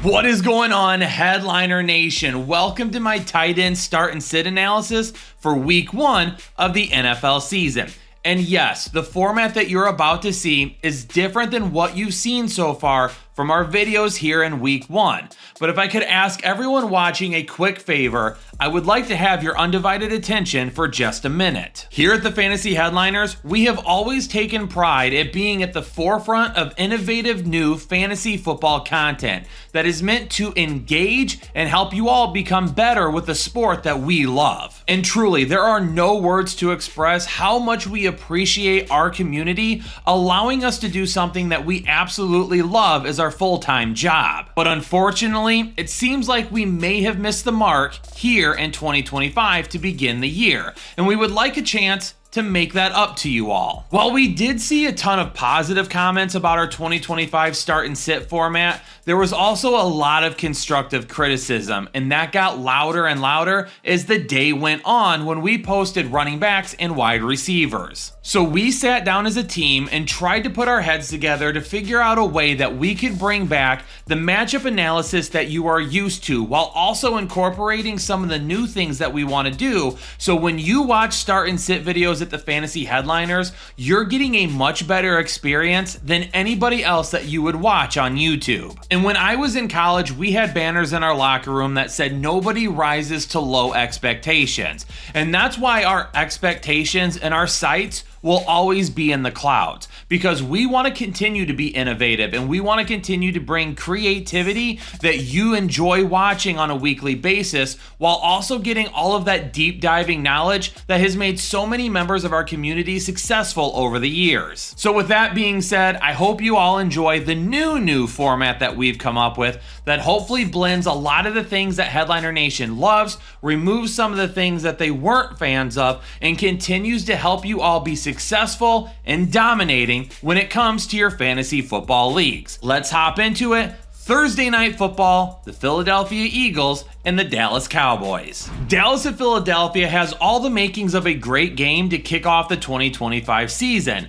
What is going on, Headliner Nation? Welcome to my tight end start and sit analysis for week 1 of the NFL season. And yes, the format that you're about to see is different than what you've seen so far from our videos here in week 1. But if I could ask everyone watching a quick favor, I would like to have your undivided attention for just a minute. Here at the Fantasy Headliners, we have always taken pride at being at the forefront of innovative new fantasy football content that is meant to engage and help you all become better with the sport that we love. And truly, there are no words to express how much we appreciate our community allowing us to do something that we absolutely love as our full-time job. But unfortunately, it seems like we may have missed the mark here in 2025 to begin the year, and we would like a chance to make that up to you all. While we did see a ton of positive comments about our 2025 start and sit format, there was also a lot of constructive criticism, and that got louder and louder as the day went on when we posted running backs and wide receivers. So we sat down as a team and tried to put our heads together to figure out a way that we could bring back the matchup analysis that you are used to, while also incorporating some of the new things that we want to do. So when you watch start and sit videos at the Fantasy Headliners, you're getting a much better experience than anybody else that you would watch on YouTube. And when I was in college, we had banners in our locker room that said nobody rises to low expectations. And that's why our expectations and our sights will always be in the clouds, because we want to continue to be innovative and we want to continue to bring creativity that you enjoy watching on a weekly basis, while also getting all of that deep diving knowledge that has made so many members of our community successful over the years. So with that being said, I hope you all enjoy the new format that we've come up with that hopefully blends a lot of the things that Headliner Nation loves, removes some of the things that they weren't fans of, and continues to help you all be successful and dominating when it comes to your fantasy football leagues. Let's hop into it. Thursday Night Football, the Philadelphia Eagles and the Dallas Cowboys. Dallas at Philadelphia has all the makings of a great game to kick off the 2025 season.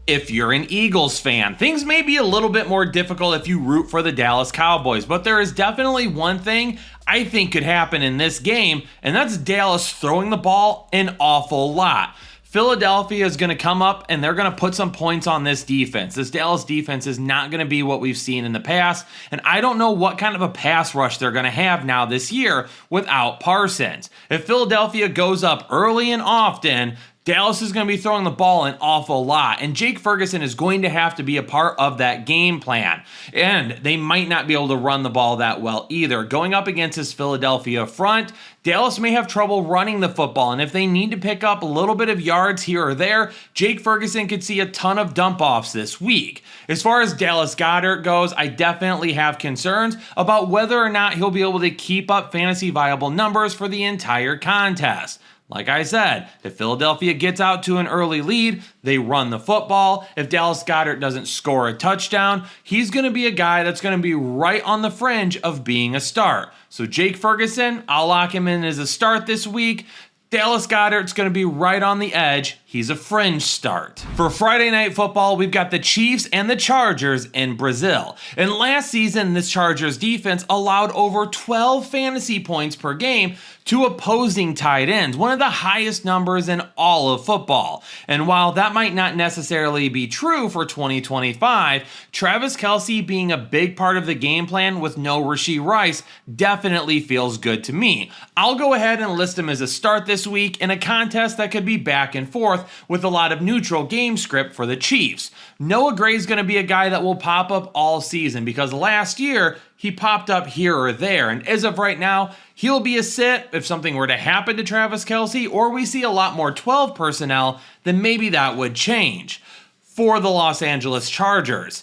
If you're an Eagles fan, things may be a little bit more difficult if you root for the Dallas Cowboys, but there is definitely one thing I think could happen in this game, and that's Dallas throwing the ball an awful lot. Philadelphia is going to come up and they're going to put some points on this defense. This Dallas defense is not going to be what we've seen in the past, and I don't know what kind of a pass rush they're going to have now this year without Parsons. If Philadelphia goes up early and often, Dallas is going to be throwing the ball an awful lot, and Jake Ferguson is going to have to be a part of that game plan. And they might not be able to run the ball that well either. Going up against this Philadelphia front, Dallas may have trouble running the football, and if they need to pick up a little bit of yards here or there, Jake Ferguson could see a ton of dump-offs this week. As far as Dallas Goedert goes, I definitely have concerns about whether or not he'll be able to keep up fantasy viable numbers for the entire contest. Like I said, if Philadelphia gets out to an early lead, they run the football. If Dallas Goedert doesn't score a touchdown, he's going to be a guy that's going to be right on the fringe of being a start. So Jake Ferguson, I'll lock him in as a start this week. Dallas Goedert's going to be right on the edge. He's a fringe start. For Friday Night Football, we've got the Chiefs and the Chargers in Brazil. And last season, this Chargers defense allowed over 12 fantasy points per game to opposing tight ends, one of the highest numbers in all of football. And while that might not necessarily be true for 2025, Travis Kelce being a big part of the game plan with no Rashee Rice definitely feels good to me. I'll go ahead and list him as a start this week in a contest that could be back and forth with a lot of neutral game script for the Chiefs. Noah Gray's going to be a guy that will pop up all season, because last year he popped up here or there, and as of right now, he'll be a sit. If something were to happen to Travis Kelce, or we see a lot more 12 personnel, then maybe that would change. For the Los Angeles Chargers,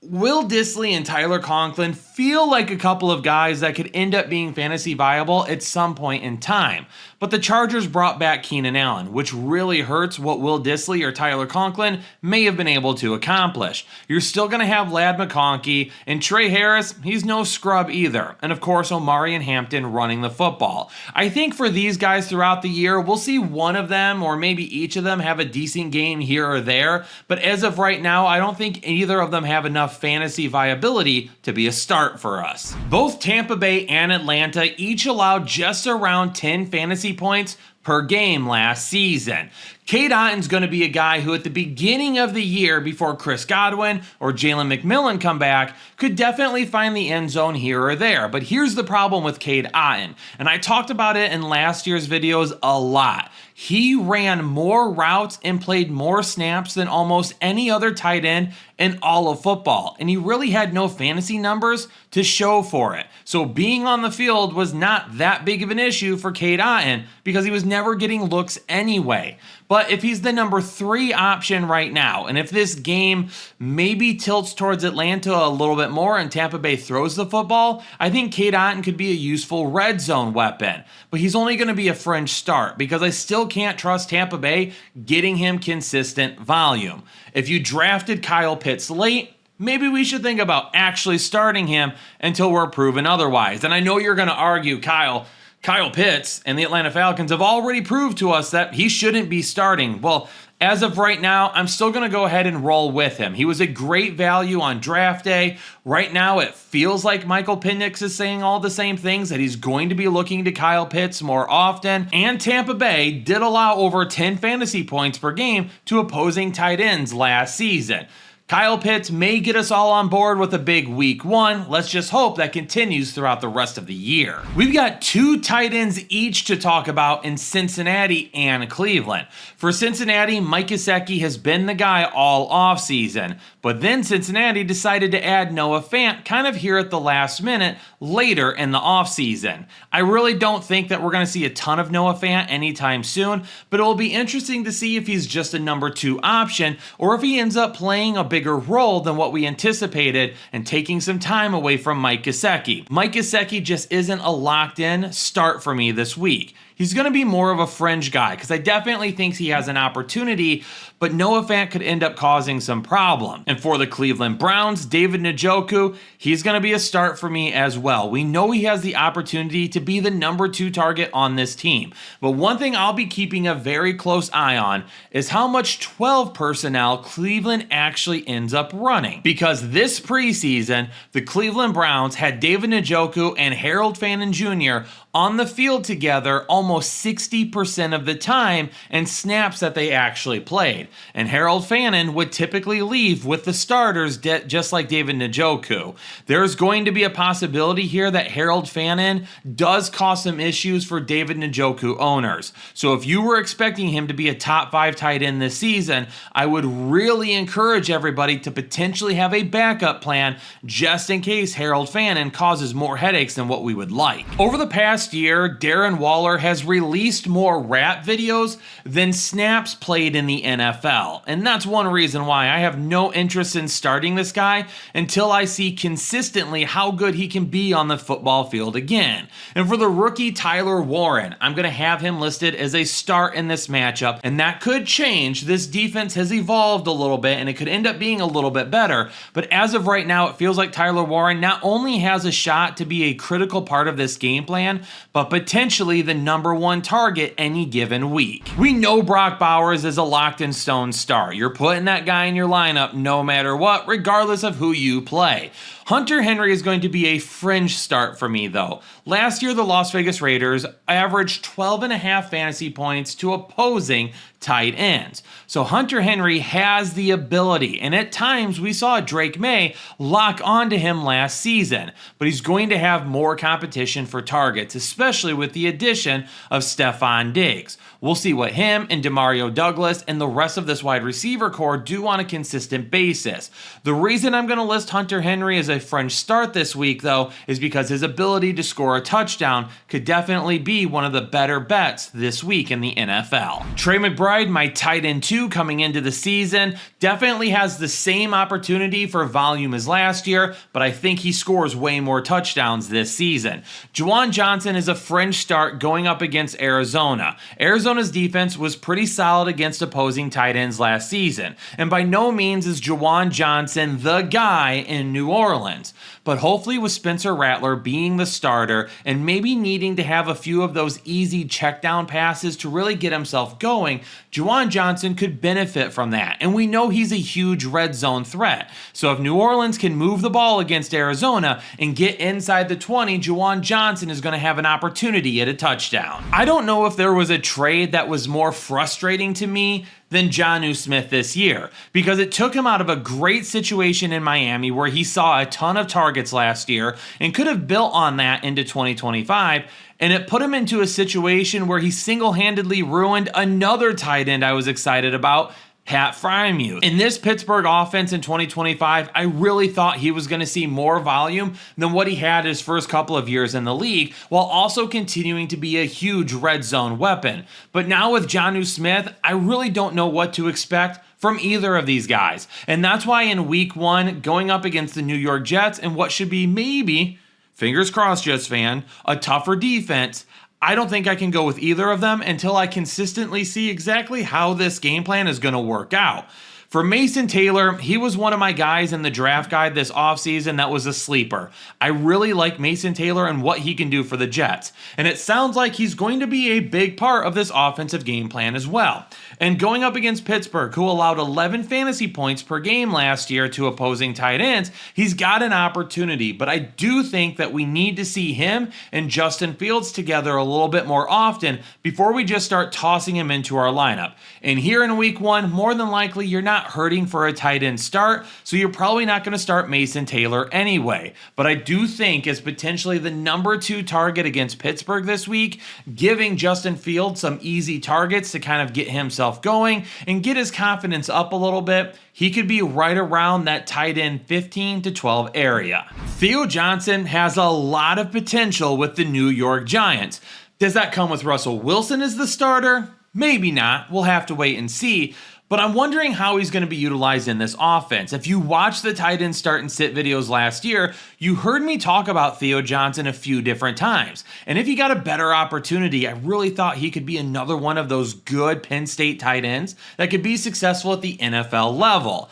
Will Dissly and Tyler Conklin feel like a couple of guys that could end up being fantasy viable at some point in time. But the Chargers brought back Keenan Allen, which really hurts what Will Dissly or Tyler Conklin may have been able to accomplish. You're still going to have Ladd McConkey, and Trey Harris, he's no scrub either. And of course, Omari and Hampton running the football. I think for these guys throughout the year, we'll see one of them or maybe each of them have a decent game here or there. But as of right now, I don't think either of them have enough enough fantasy viability to be a start for us. Both Tampa Bay and Atlanta each allowed just around 10 fantasy points per game last season. Cade Otton's going to be a guy who at the beginning of the year, before Chris Godwin or Jalen McMillan come back, could definitely find the end zone here or there. But here's the problem with Cade Otton, and I talked about it in last year's videos a lot. He ran more routes and played more snaps than almost any other tight end in all of football, and he really had no fantasy numbers to show for it. So being on the field was not that big of an issue for Cade Otton because he was never getting looks anyway. But if he's the number 3 option right now, and if this game maybe tilts towards Atlanta a little bit more and Tampa Bay throws the football, I think Cade Otton could be a useful red zone weapon. But he's only going to be a fringe start because I still can't trust Tampa Bay getting him consistent volume. If you drafted Kyle Pitts late, maybe we should think about actually starting him until we're proven otherwise. And I know you're going to argue, Kyle Pitts and the Atlanta Falcons have already proved to us that he shouldn't be starting. Well, as of right now, I'm still going to go ahead and roll with him. He was a great value on draft day. Right now, it feels like Michael Penix is saying all the same things, that he's going to be looking to Kyle Pitts more often. And Tampa Bay did allow over 10 fantasy points per game to opposing tight ends last season. Kyle Pitts may get us all on board with a big week 1. Let's just hope that continues throughout the rest of the year. We've got 2 tight ends each to talk about in Cincinnati and Cleveland. For Cincinnati, Mike Gesicki has been the guy all offseason, but then Cincinnati decided to add Noah Fant kind of here at the last minute later in the offseason. I really don't think that we're going to see a ton of Noah Fant anytime soon, but it will be interesting to see if he's just a number 2 option or if he ends up playing a bigger role than what we anticipated and taking some time away from Mike Gesicki. Mike Gesicki just isn't a locked-in start for me this week. He's going to be more of a fringe guy because I definitely think he has an opportunity, but Noah Fant could end up causing some problem. And for the Cleveland Browns, David Njoku, he's going to be a start for me as well. We know he has the opportunity to be the number 2 target on this team. But one thing I'll be keeping a very close eye on is how much 12 personnel Cleveland actually ends up running. Because this preseason, the Cleveland Browns had David Njoku and Harold Fannin Jr. on the field together almost 60% of the time and snaps that they actually played. And Harold Fannin would typically leave with the starters just like David Njoku. There's going to be a possibility here that Harold Fannin does cause some issues for David Njoku owners. So if you were expecting him to be a top 5 tight end this season, I would really encourage everybody to potentially have a backup plan just in case Harold Fannin causes more headaches than what we would like. Over the past year, Darren Waller has released more rap videos than snaps played in the NFL. And that's one reason why I have no interest in starting this guy until I see consistently how good he can be on the football field again. And for the rookie Tyler Warren, I'm going to have him listed as a start in this matchup, and that could change. This defense has evolved a little bit, and it could end up being a little bit better. But as of right now, it feels like Tyler Warren not only has a shot to be a critical part of this game plan, but potentially the number 1 target any given week. We know Brock Bowers is a locked-in-stone star. You're putting that guy in your lineup no matter what, regardless of who you play. Hunter Henry is going to be a fringe start for me, though. Last year, the Las Vegas Raiders averaged 12.5 fantasy points to opposing tight ends. So Hunter Henry has the ability, and at times we saw Drake May lock onto him last season, but he's going to have more competition for targets, especially with the addition of Stefon Diggs. We'll see what him and Demario Douglas and the rest of this wide receiver core do on a consistent basis. The reason I'm going to list Hunter Henry as a fringe start this week, though, is because his ability to score a touchdown could definitely be one of the better bets this week in the NFL. Trey McBride, my tight end 2 coming into the season, definitely has the same opportunity for volume as last year, but I think he scores way more touchdowns this season. Juwan Johnson is a fringe start going up against Arizona. Arizona's defense was pretty solid against opposing tight ends last season, and by no means is Juwan Johnson the guy in New Orleans. Orleans. But hopefully with Spencer Rattler being the starter and maybe needing to have a few of those easy check down passes to really get himself going, Juwan Johnson could benefit from that. And we know he's a huge red zone threat. So if New Orleans can move the ball against Arizona and get inside the 20, Juwan Johnson is going to have an opportunity at a touchdown. I don't know if there was a trade that was more frustrating to me than Jonnu Smith this year, because it took him out of a great situation in Miami where he saw a ton of targets last year and could have built on that into 2025, and it put him into a situation where he single-handedly ruined another tight end I was excited about, Pat Freiermuth. In this Pittsburgh offense in 2025, I really thought he was going to see more volume than what he had his first couple of years in the league, while also continuing to be a huge red zone weapon. But now with Jonnu Smith, I really don't know what to expect from either of these guys. And that's why in week 1, going up against the New York Jets and what should be maybe, fingers crossed Jets fan, a tougher defense, I don't think I can go with either of them until I consistently see exactly how this game plan is going to work out. For Mason Taylor, he was one of my guys in the draft guide this offseason that was a sleeper. I really like Mason Taylor and what he can do for the Jets, and it sounds like he's going to be a big part of this offensive game plan as well. And going up against Pittsburgh, who allowed 11 fantasy points per game last year to opposing tight ends, he's got an opportunity, but I do think that we need to see him and Justin Fields together a little bit more often before we just start tossing him into our lineup. And here in week 1, more than likely, you're not hurting for a tight end start, so you're probably not going to start Mason Taylor anyway. But I do think as potentially the number 2 target against Pittsburgh this week, giving Justin Fields some easy targets to kind of get himself going and get his confidence up a little bit, he could be right around that tight end 15 to 12 area. Theo Johnson has a lot of potential with the New York Giants. Does that come with Russell Wilson as the starter? Maybe not. We'll have to wait and see. But I'm wondering how he's going to be utilized in this offense. If you watched the tight end start and sit videos last year, you heard me talk about Theo Johnson a few different times. And if he got a better opportunity, I really thought he could be another one of those good Penn State tight ends that could be successful at the NFL level.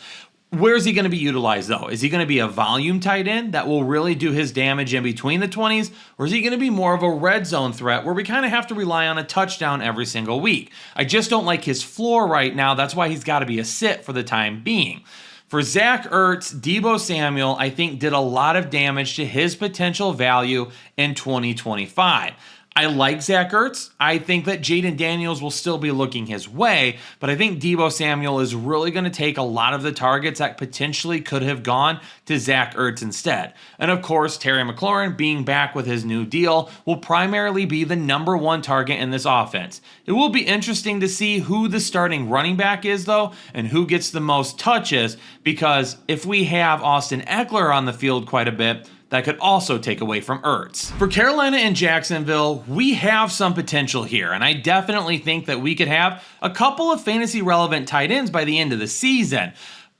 Where is he going to be utilized, though? Is he going to be a volume tight end that will really do his damage in between the 20s? Or is he going to be more of a red zone threat where we kind of have to rely on a touchdown every single week? I just don't like his floor right now. That's why he's got to be a sit for the time being. For Zach Ertz, Deebo Samuel, I think, did a lot of damage to his potential value in 2025. I like Zach Ertz. I think that Jaden Daniels will still be looking his way, but I think Deebo Samuel is really going to take a lot of the targets that potentially could have gone to Zach Ertz instead. And of course, Terry McLaurin being back with his new deal will primarily be the number 1 target in this offense. It will be interesting to see who the starting running back is, though, and who gets the most touches, because if we have Austin Eckler on the field quite a bit, that could also take away from Ertz. For Carolina and Jacksonville, we have some potential here, and I definitely think that we could have a couple of fantasy relevant tight ends by the end of the season.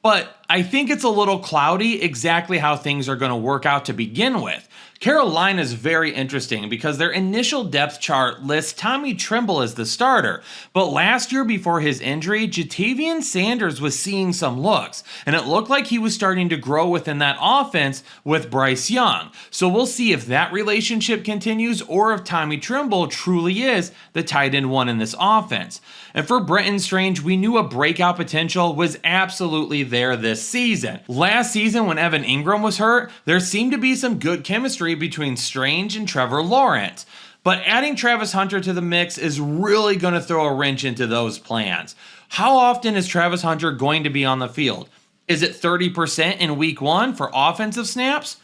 But I think it's a little cloudy exactly how things are going to work out to begin with. Carolina is very interesting because their initial depth chart lists Tommy Tremble as the starter, but last year before his injury, Jatavian Sanders was seeing some looks, and it looked like he was starting to grow within that offense with Bryce Young. So we'll see if that relationship continues or if Tommy Tremble truly is the tight end 1 in this offense. And for Brenton Strange, we knew a breakout potential was absolutely there this season. Last season when Evan Ingram was hurt, there seemed to be some good chemistry between Strange and Trevor Lawrence. But adding Travis Hunter to the mix is really going to throw a wrench into those plans. How often is Travis Hunter going to be on the field? Is it 30% in week 1 for offensive snaps?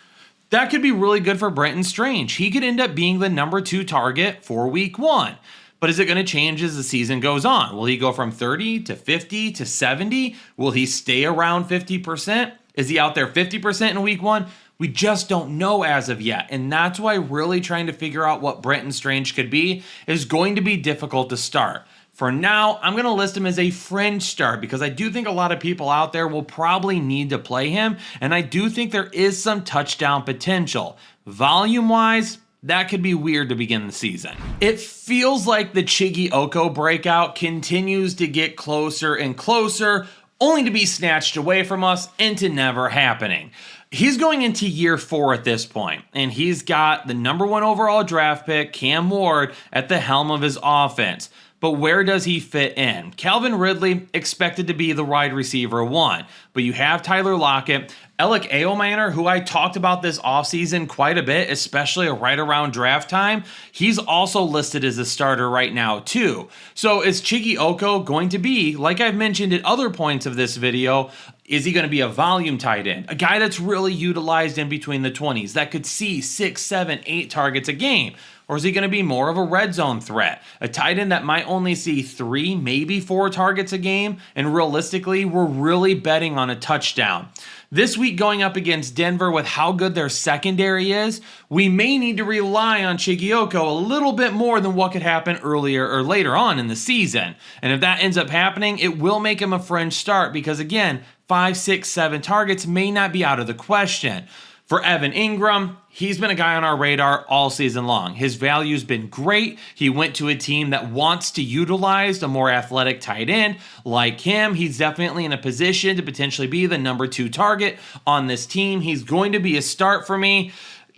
That could be really good for Brenton Strange. He could end up being the number 2 target for week 1. But is it going to change as the season goes on? Will he go from 30 to 50 to 70? Will he stay around 50%? Is he out there 50% in week 1? We just don't know as of yet. And that's why really trying to figure out what Brenton Strange could be is going to be difficult to start. For now, I'm going to list him as a fringe start because I do think a lot of people out there will probably need to play him. And I do think there is some touchdown potential. Volume-wise, that could be weird to begin the season. It feels like the Chiggy Oko breakout continues to get closer and closer, only to be snatched away from us into never happening. He's going into year 4 at this point, and he's got the number 1 overall draft pick, Cam Ward, at the helm of his offense. But where does he fit in? Calvin Ridley expected to be the wide receiver 1, but you have Tyler Lockett, Alec Eomanor, who I talked about this offseason quite a bit, especially right around draft time. He's also listed as a starter right now too. So is Chiggy Oko going to be, like I've mentioned at other points of this video, is he going to be a volume tight end? A guy that's really utilized in between the 20s, that could see 6, 7, 8 targets a game? Or is he going to be more of a red zone threat? A tight end that might only see 3, maybe 4 targets a game, and realistically, we're really betting on a touchdown. This week going up against Denver with how good their secondary is, we may need to rely on Chiggy Oko a little bit more than what could happen earlier or later on in the season. And if that ends up happening, it will make him a fringe start because again, 5, 6, 7 targets may not be out of the question. For Evan Ingram, he's been a guy on our radar all season long. His value's been great. He went to a team that wants to utilize a more athletic tight end like him. He's definitely in a position to potentially be the number 2 target on this team. He's going to be a start for me.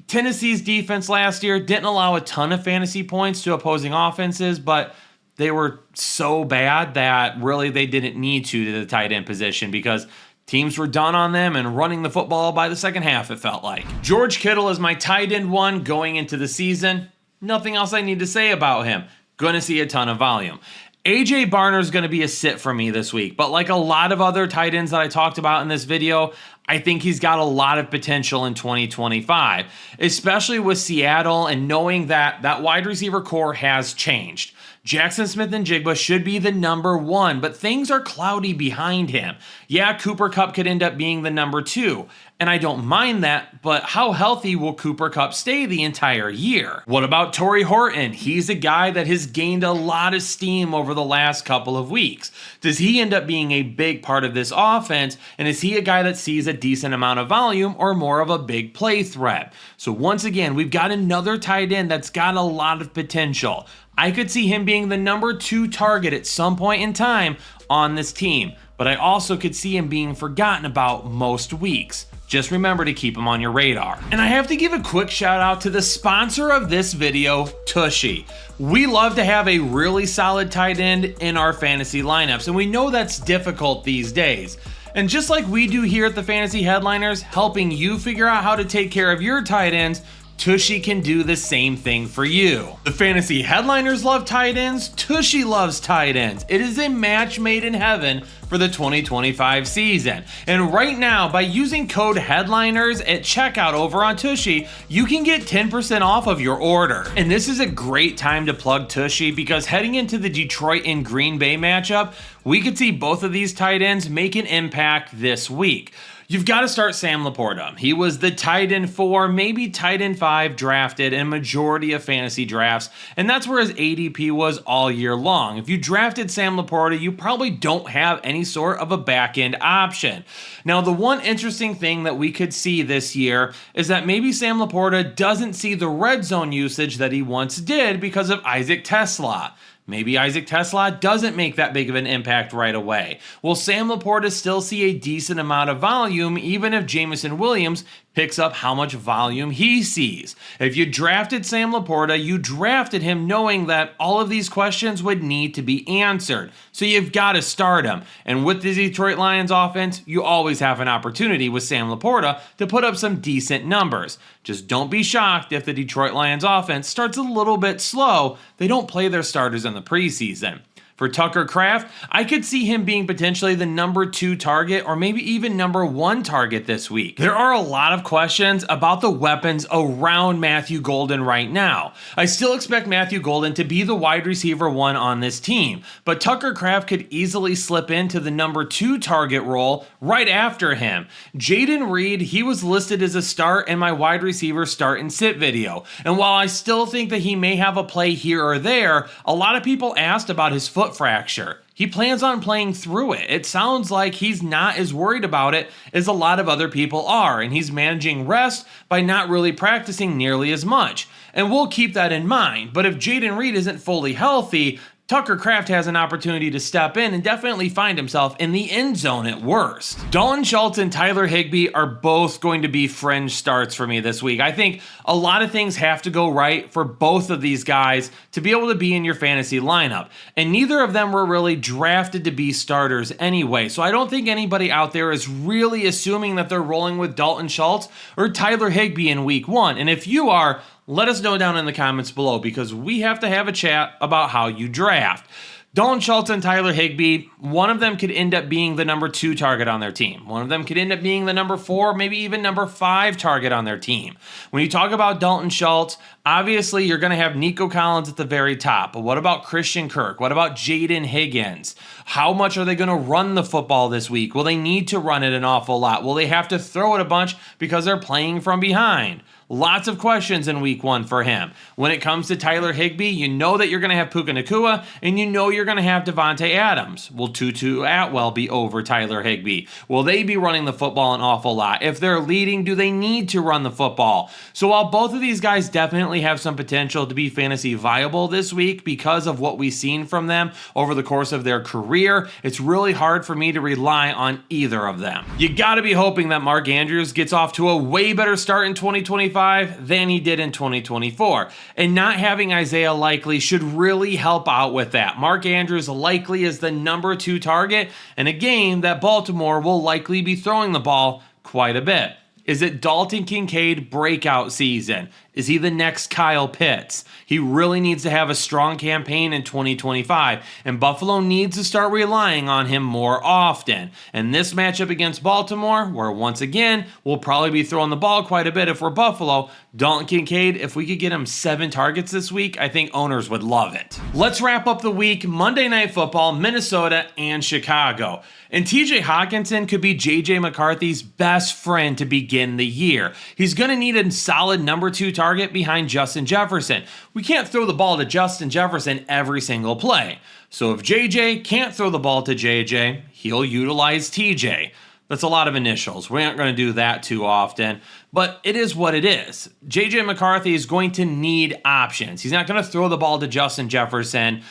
Tennessee's defense last year didn't allow a ton of fantasy points to opposing offenses, but they were so bad that really they didn't need to the tight end position because teams were done on them and running the football by the second half, it felt like. George Kittle is my tight end 1 going into the season. Nothing else I need to say about him. Gonna see a ton of volume. AJ Barner's gonna be a sit for me this week, but like a lot of other tight ends that I talked about in this video, I think he's got a lot of potential in 2025, especially with Seattle and knowing that that wide receiver core has changed. Jackson Smith-Njigba should be the number 1, but things are cloudy behind him. Yeah, Cooper Kupp could end up being the number 2, and I don't mind that, but how healthy will Cooper Kupp stay the entire year? What about Torrey Horton? He's a guy that has gained a lot of steam over the last couple of weeks. Does he end up being a big part of this offense, and is he a guy that sees a decent amount of volume or more of a big play threat? So once again, we've got another tight end that's got a lot of potential. I could see him being the number 2 target at some point in time on this team, but I also could see him being forgotten about most weeks. Just remember to keep him on your radar. And I have to give a quick shout out to the sponsor of this video, Tushy. We love to have a really solid tight end in our fantasy lineups, and we know that's difficult these days. And just like we do here at the Fantasy Headliners, helping you figure out how to take care of your tight ends, Tushy can do the same thing for you. The Fantasy Headliners love tight ends, Tushy loves tight ends. It is a match made in heaven for the 2025 season. And right now, by using code HEADLINERS at checkout over on Tushy, you can get 10% off of your order. And this is a great time to plug Tushy because heading into the Detroit and Green Bay matchup, we could see both of these tight ends make an impact this week. You've got to start Sam Laporta. He was the tight end 4, maybe tight end 5 drafted in a majority of fantasy drafts, and that's where his ADP was all year long. If you drafted Sam Laporta, you probably don't have any sort of a back-end option. Now, the one interesting thing that we could see this year is that maybe Sam Laporta doesn't see the red zone usage that he once did because of Isaac Tesla. Maybe Isaac Tesla doesn't make that big of an impact right away. Will Sam Laporta still see a decent amount of volume even if Jameson Williams picks up how much volume he sees? If you drafted Sam Laporta, you drafted him knowing that all of these questions would need to be answered. So you've got to start him. And with the Detroit Lions offense, you always have an opportunity with Sam Laporta to put up some decent numbers. Just don't be shocked if the Detroit Lions offense starts a little bit slow. They don't play their starters in the preseason. For Tucker Kraft, I could see him being potentially the number 2 target or maybe even number 1 target this week. There are a lot of questions about the weapons around Matthew Golden right now. I still expect Matthew Golden to be the wide receiver 1 on this team, but Tucker Kraft could easily slip into the number 2 target role right after him. Jayden Reed, he was listed as a start in my wide receiver start and sit video, and while I still think that he may have a play here or there, a lot of people asked about his foot fracture. He plans on playing through it. It sounds like he's not as worried about it as a lot of other people are, and he's managing rest by not really practicing nearly as much. And we'll keep that in mind, but if Jayden Reed isn't fully healthy, Tucker Kraft has an opportunity to step in and definitely find himself in the end zone at worst. Dalton Schultz and Tyler Higbee are both going to be fringe starts for me this week. I think a lot of things have to go right for both of these guys to be able to be in your fantasy lineup. And neither of them were really drafted to be starters anyway. So I don't think anybody out there is really assuming that they're rolling with Dalton Schultz or Tyler Higbee in week 1. And if you are, let us know down in the comments below, because we have to have a chat about how you draft. Dalton Schultz and Tyler Higbee, one of them could end up being the number 2 target on their team. One of them could end up being the number 4, maybe even number 5 target on their team. When you talk about Dalton Schultz, obviously you're going to have Nico Collins at the very top. But what about Christian Kirk? What about Jaden Higgins? How much are they going to run the football this week? Will they need to run it an awful lot? Will they have to throw it a bunch because they're playing from behind? Lots of questions in week 1 for him. When it comes to Tyler Higbee, you know that you're going to have Puka Nacua, and you know you're going to have Devontae Adams. Will Tutu Atwell be over Tyler Higbee? Will they be running the football an awful lot? If they're leading, do they need to run the football? So while both of these guys definitely have some potential to be fantasy viable this week because of what we've seen from them over the course of their career, it's really hard for me to rely on either of them. You got to be hoping that Mark Andrews gets off to a way better start in 2025 than he did in 2024. And not having Isaiah Likely should really help out with that. Mark Andrews likely is the number 2 target in a game that Baltimore will likely be throwing the ball quite a bit. Is it Dalton Kincaid breakout season? Is he the next Kyle Pitts? He really needs to have a strong campaign in 2025, and Buffalo needs to start relying on him more often. And this matchup against Baltimore, where once again, we'll probably be throwing the ball quite a bit if we're Buffalo, Dalton Kincaid, if we could get him 7 targets this week, I think owners would love it. Let's wrap up the week. Monday Night Football, Minnesota and Chicago. And TJ Hawkinson could be JJ McCarthy's best friend to begin the year. He's going to need a solid number 2 target behind Justin Jefferson. We can't throw the ball to Justin Jefferson every single play. So if JJ can't throw the ball to JJ, he'll utilize TJ. That's a lot of initials. We aren't going to do that too often, but it is what it is. JJ McCarthy is going to need options. He's not going to throw the ball to Justin Jefferson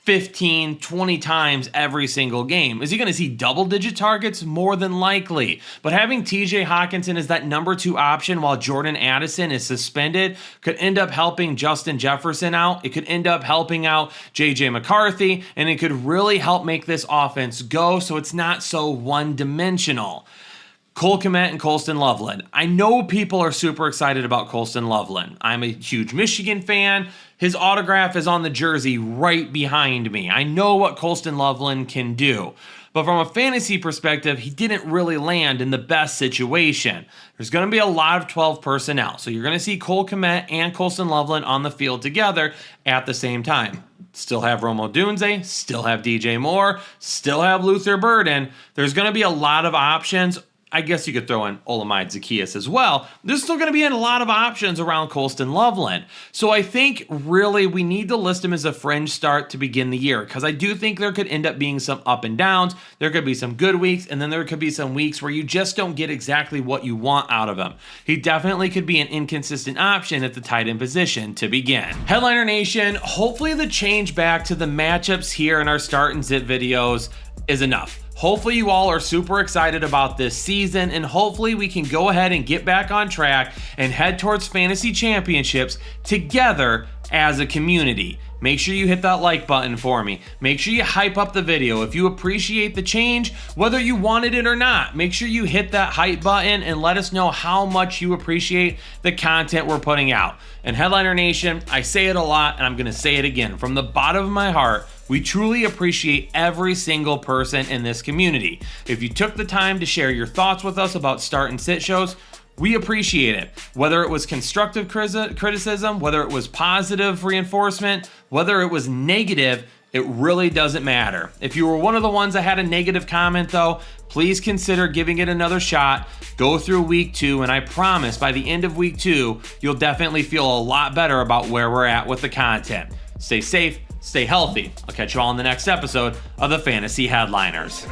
15, 20 times every single game. Is he going to see double-digit targets? More than likely. But having TJ Hawkinson as that number 2 option while Jordan Addison is suspended could end up helping Justin Jefferson out. It could end up helping out JJ McCarthy, and it could really help make this offense go so it's not so one-dimensional. Cole Kmet and Colston Loveland. I know people are super excited about Colston Loveland. I'm a huge Michigan fan. His autograph is on the jersey right behind me. I know what Colston Loveland can do. But from a fantasy perspective, he didn't really land in the best situation. There's going to be a lot of 12 personnel. So you're going to see Cole Kmet and Colston Loveland on the field together at the same time. Still have Rome Odunze, still have DJ Moore, still have Luther Burden. There's going to be a lot of options. I guess you could throw in Olamide Zaccheaus as well. There's still going to be a lot of options around Colston Loveland. So I think really we need to list him as a fringe start to begin the year, because I do think there could end up being some up and downs. There could be some good weeks, and then there could be some weeks where you just don't get exactly what you want out of him. He definitely could be an inconsistent option at the tight end position to begin. Headliner Nation, hopefully the change back to the matchups here in our start and sit videos is enough. Hopefully you all are super excited about this season, and hopefully we can go ahead and get back on track and head towards fantasy championships together as a community. Make sure you hit that like button for me. Make sure you hype up the video. If you appreciate the change, whether you wanted it or not, make sure you hit that hype button and let us know how much you appreciate the content we're putting out. And Headliner Nation, I say it a lot and I'm going to say it again. From the bottom of my heart, we truly appreciate every single person in this community. If you took the time to share your thoughts with us about start and sit shows, we appreciate it. Whether it was constructive criticism, whether it was positive reinforcement, whether it was negative, it really doesn't matter. If you were one of the ones that had a negative comment though, please consider giving it another shot. Go through week 2, and I promise by the end of week 2, you'll definitely feel a lot better about where we're at with the content. Stay safe, stay healthy. I'll catch you all in the next episode of the Fantasy Headliners.